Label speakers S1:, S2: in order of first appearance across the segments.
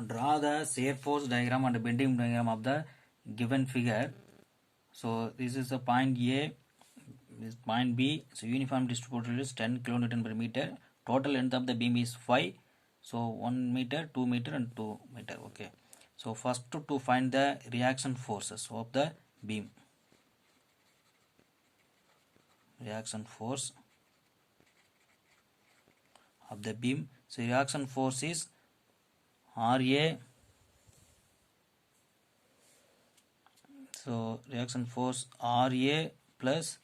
S1: Draw the shear force diagram and bending diagram of the given figure. So this is the point A, this point B. So uniform distributed is 10 kilonewton per meter. Total length of the beam is 5. So 1 meter, 2 meter and 2 meter. Okay. So first to find the reaction forces of the beam. Reaction force of the beam. So reaction force is RA. So reaction force RA plus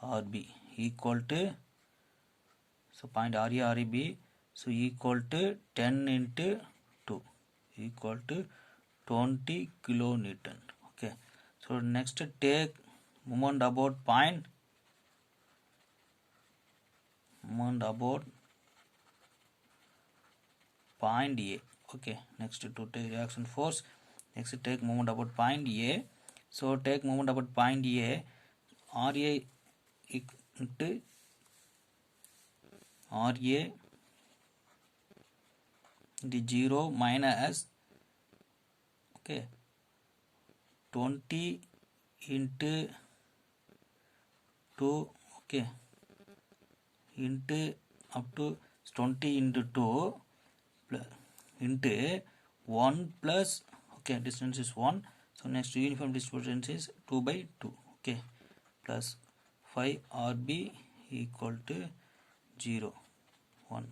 S1: RB equal to, so point RA RB, so equal to 10 into 2 equal to 20 kilonewton. Okay. So next take moment about point A. Okay. Next to take reaction force. Next take moment about point A. So take moment about point A. RA into RA the 0 minus, okay, 20 into 2, okay, into up to 20 into 2 plus into 1 plus, okay, distance is 1. So next uniform distribution is 2 by 2, okay, plus 5 RB equal to 0, 1.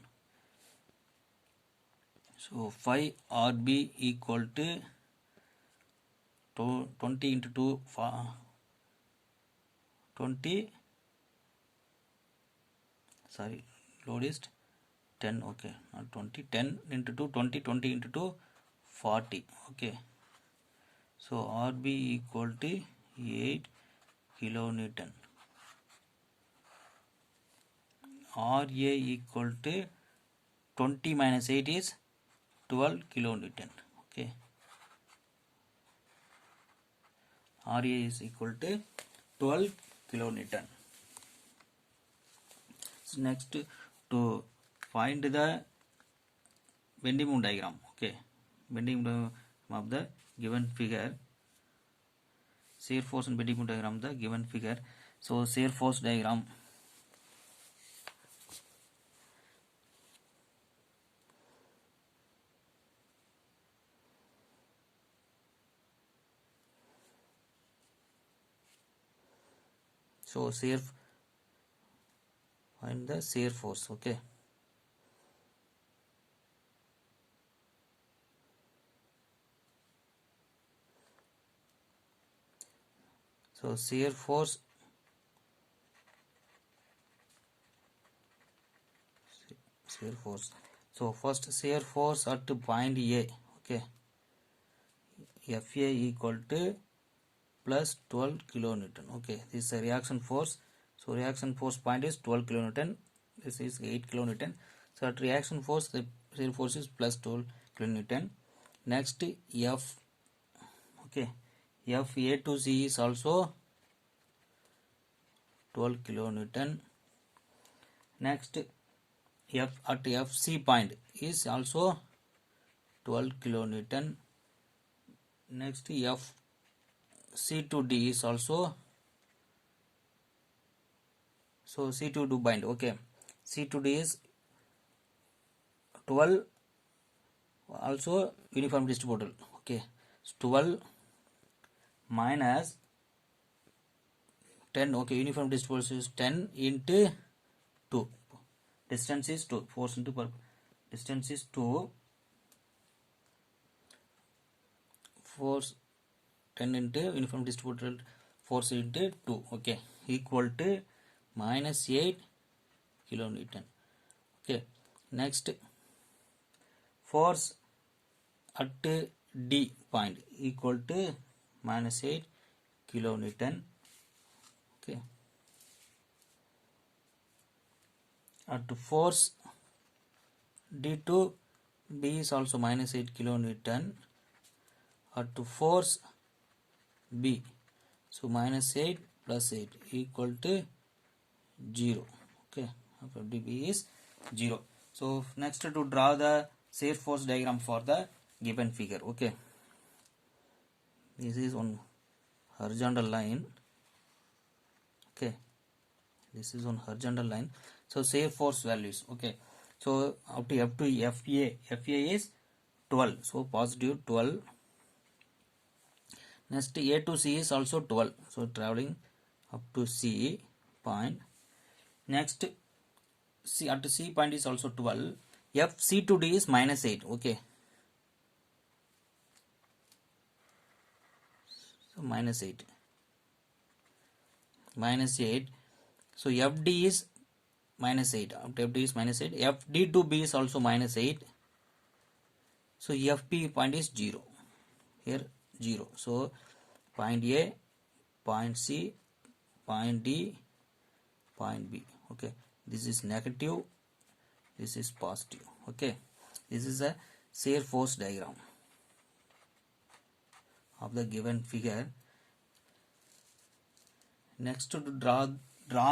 S1: So 5 RB equal to 20 into 2, 20, sorry, load is 10, okay, not 20, 10 into 2, 20, 20 into 2, 40, okay. So RB equal to 8 kilonewton. RA equal to 20 minus 8 is 12 kilonewton, okay. RA is equal to 12 kilonewton. So next to find the bending moment diagram, okay, bending moment of the given figure, shear force and bending moment diagram of the given figure. So shear force diagram. So find the shear force, okay. So shear force, so first shear force at point A, okay, FA equal to plus 12 kilonewton, okay, this is a reaction force. So reaction force point is 12 kilonewton, this is 8 kilonewton. So at reaction force the shear force is plus 12 kilonewton. Next F, okay, FA to C is also 12 kilonewton. Next F at FC point is also 12 kilonewton. Next F C to D is also, so C to D bind, okay, C to D is 12, also uniform distributed, okay, 12 minus 10, okay, uniform distribution is 10 into 2, distance is 2, force into per, distance is 2, force 10 into uniform distributed force into 2, okay, equal to minus 8 kilonewton, okay. Next force at D point equal to minus 8 kilonewton, okay. At force D to B is also minus 8 kilonewton. At force B, so minus 8 plus 8 equal to 0, okay, DB is 0. So next to draw the shear force diagram for the given figure. Okay, this is one horizontal line. Okay, this is on horizontal line. So say force values. Okay, so up to FA is 12, so positive 12. Next A to C is also 12, so traveling up to C point. Next C at C point is also 12. F C to D is minus 8. Okay, so minus 8. So FD is minus 8. After FD is minus 8. FD to B is also minus 8. So FP point is 0. Here 0. So point A, point C, point D, point B. Okay, this is negative, this is positive. Okay, this is a shear force diagram of the given figure. Next, to draw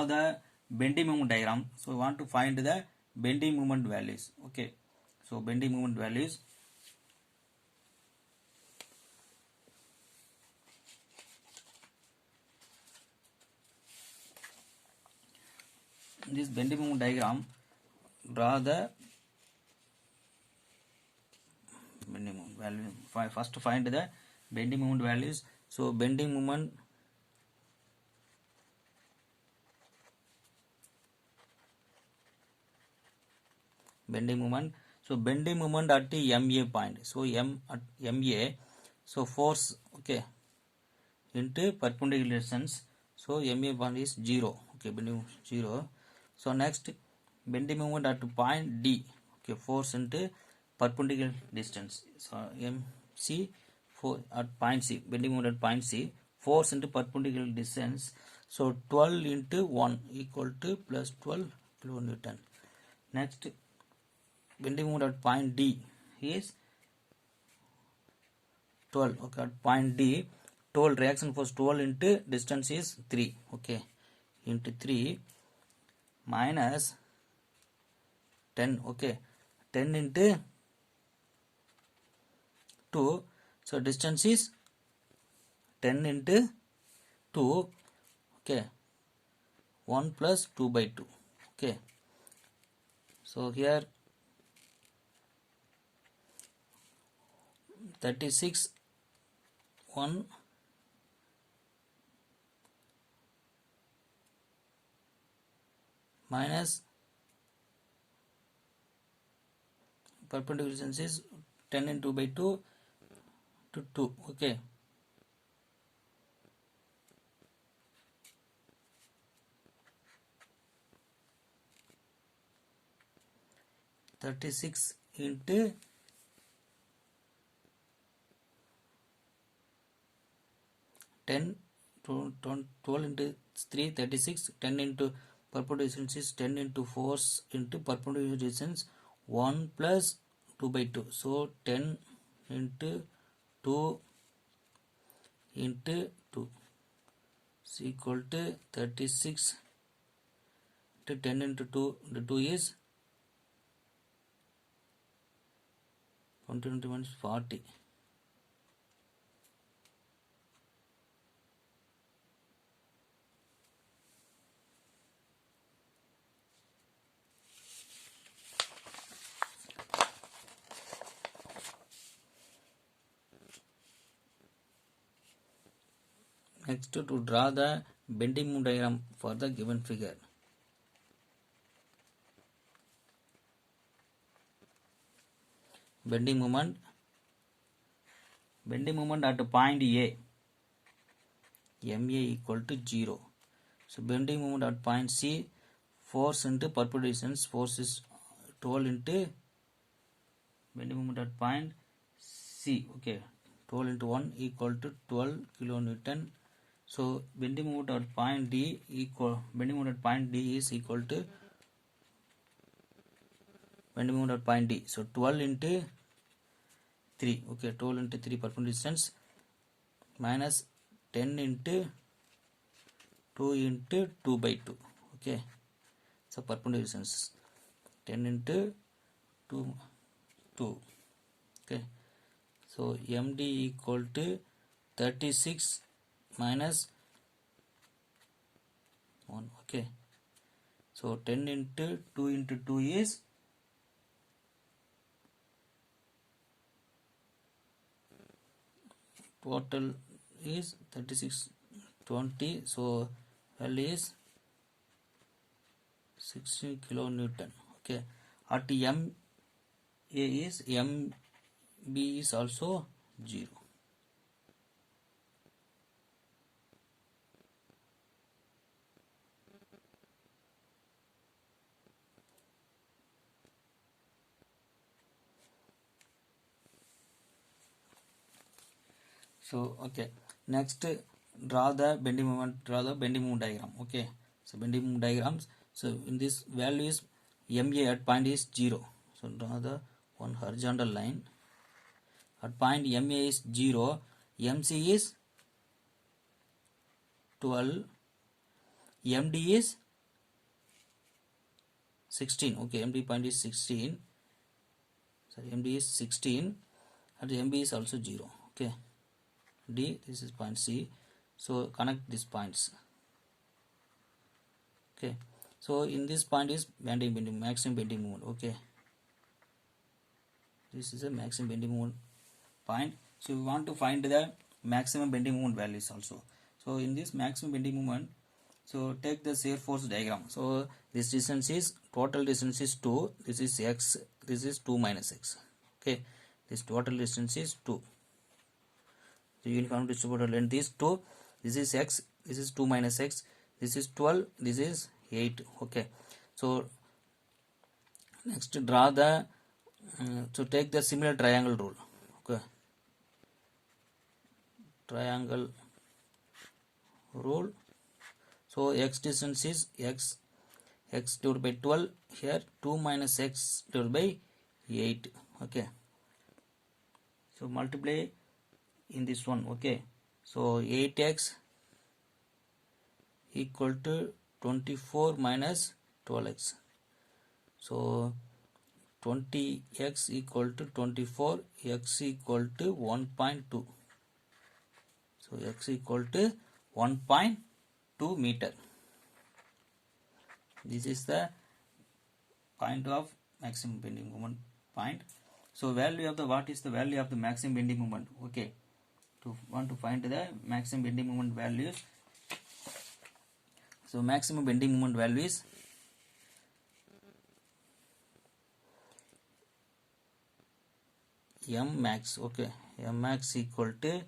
S1: the bending moment diagram. So we want to find the bending moment values. Okay, so bending moment values. This bending moment diagram, draw the bending moment value. First find the bending moment values. So bending moment so bending moment at the MA point. So M at MA, so force, okay, into perpendicular distance. So MA point is 0. Okay, bending 0. So next bending moment at point D. Okay, force into perpendicular distance. So MC for at point C, bending moment at point C, force into perpendicular distance. So 12 into 1 equal to plus 12 kilonewton. Next bending moment at point D is 12. Okay, at point D, 12 reaction force 12 into distance is 3. Okay, into 3 minus 10. Okay, 10 into 2. So distance is 10 into 2. Okay, 1 plus 2 by 2. Okay, so here 36 1 minus perpendicular distance is 10 into 2 by 2 to 2. Okay, (36) into 10, 12 into 3, 36, 10 into perpendicular distance is 10 into force into perpendicular distance 1 plus 2 by 2. So 10 into 2 into 2 is equal to 36 to 10 into 2. The 2 is 20 minus 40. Next, to draw the bending moment diagram for the given figure. Bending moment at point A, MA equal to 0. So bending moment at point C, force into perpendicular distance, force is 12 into bending moment at point C. Okay, 12 into 1 equal to 12 kilonewton. So bending moment at point D is equal to bending moment at point D. So 12 into 3. Okay, 12 into 3 perpendicular distance minus 10 into 2 into 2 by 2. Okay, so perpendicular distance 10 into 2. Okay, So MD equal to 36 minus 1. Okay. So 10 into 2 into 2 is total is 36 20. So value is 16 kilonewton. Okay. At MA is MB is also 0. So okay, next draw the bending moment diagram. Okay, so bending moment diagrams. So in this value is MA at point is 0. So draw the one horizontal line at point MA is 0, MC is 12, MD is 16. Okay, MD point is 16. Sorry, MD is 16 and MB is also 0. Okay, D, this is point C. So connect these points. Okay, so in this point is maximum bending moment. Okay, this is a maximum bending moment point. So we want to find the maximum bending moment values also. So in this maximum bending moment, so take the shear force diagram. So this distance is, total distance is 2, this is x, this is 2 minus x. Okay, this total distance is 2. The uniform distributed length is 2, this is x, this is 2 minus x, this is 12, this is 8. Okay, so next draw the so take the similar triangle rule. Okay, triangle rule. So x distance is x divided by 12, here 2 minus x divided by 8. Okay, so multiply in this one. Okay, so 8x equal to 24 minus 12x. So 20x equal to 24, x equal to 1.2. So x equal to 1.2 meter. This is the point of maximum bending moment point. So value of the, what is the value of the maximum bending moment? Okay, to want to find the maximum bending moment values. So maximum bending moment value is M max. Okay, M max equal to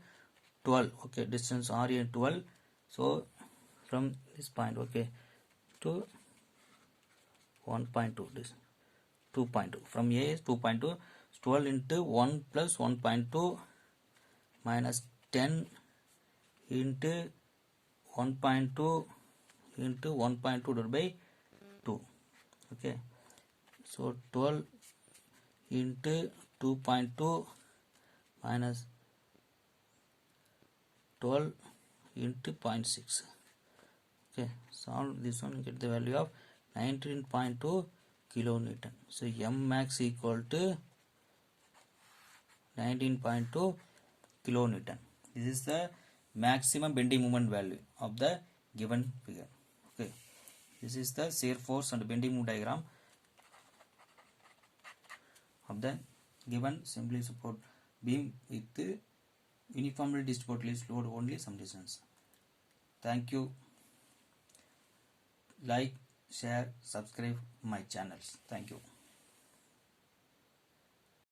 S1: 12. Okay, distance R is 12. So from this point, okay, to 1.2, this 2.2, from A is 2.2, 12 into 1 plus 1.2 minus 10 into 1.2 into 1.2 divided by 2. Okay, so 12 into 2.2 minus 12 into 0.6. Okay, solve this one, get the value of 19.2 kilonewton. So M max equal to 19.2 kilonewton. This is the maximum bending moment value of the given figure. Okay, this is the shear force and bending moment diagram of the given simply support beam with uniformly distributed load only some distance. Thank you. Like, share, subscribe my channels. Thank you.